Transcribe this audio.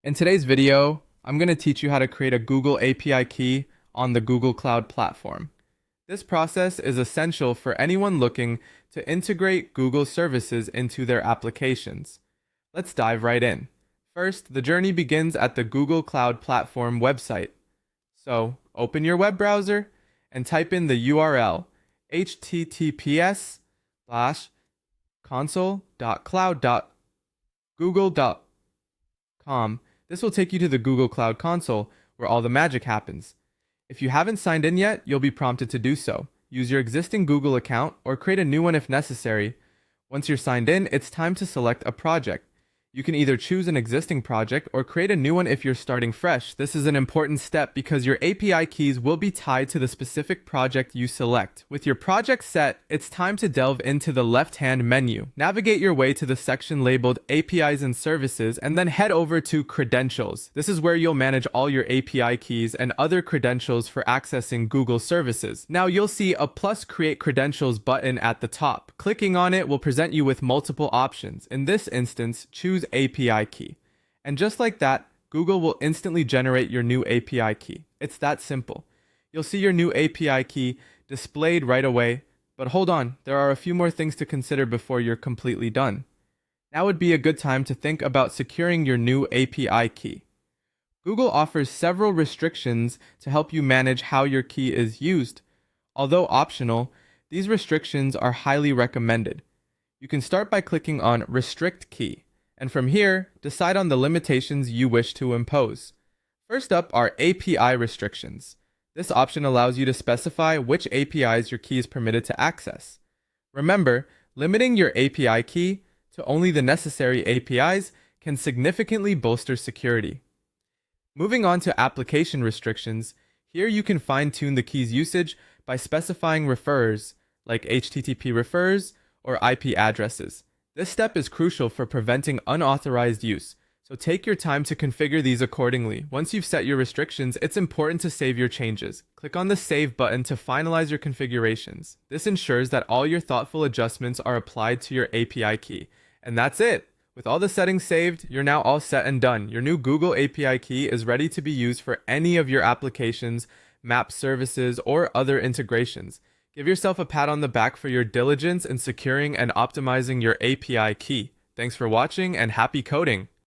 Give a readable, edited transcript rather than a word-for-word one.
In today's video, I'm going to teach you how to create a Google API key on the Google Cloud Platform. This process is essential for anyone looking to integrate Google services into their applications. Let's dive right in. First, the journey begins at the Google Cloud Platform website. So, open your web browser and type in the URL https://console.cloud.google.com. This will take you to the Google Cloud Console, where all the magic happens. If you haven't signed in yet, you'll be prompted to do so. Use your existing Google account or create a new one if necessary. Once you're signed in, it's time to select a project. You can either choose an existing project or create a new one if you're starting fresh. This is an important step because your API keys will be tied to the specific project you select. With your project set, it's time to delve into the left-hand menu. Navigate your way to the section labeled APIs and Services and then head over to Credentials. This is where you'll manage all your API keys and other credentials for accessing Google services. Now you'll see a plus Create Credentials button at the top. Clicking on it will present you with multiple options. In this instance, choose API key. And just like that, Google will instantly generate your new API key. It's that simple. You'll see your new API key displayed right away, but hold on, there are a few more things to consider before you're completely done. Now would be a good time to think about securing your new API key. Google offers several restrictions to help you manage how your key is used. Although optional, these restrictions are highly recommended. You can start by clicking on Restrict Key, and from here, decide on the limitations you wish to impose. First up are API restrictions. This option allows you to specify which APIs your key is permitted to access. Remember, limiting your API key to only the necessary APIs can significantly bolster security. Moving on to application restrictions, here you can fine-tune the key's usage by specifying referrers, like HTTP referrers or IP addresses. This step is crucial for preventing unauthorized use, so take your time to configure these accordingly. Once you've set your restrictions, it's important to save your changes. Click on the Save button to finalize your configurations. This ensures that all your thoughtful adjustments are applied to your API key. And that's it! With all the settings saved, you're now all set and done. Your new Google API key is ready to be used for any of your applications, map services, or other integrations. Give yourself a pat on the back for your diligence in securing and optimizing your API key. Thanks for watching and happy coding!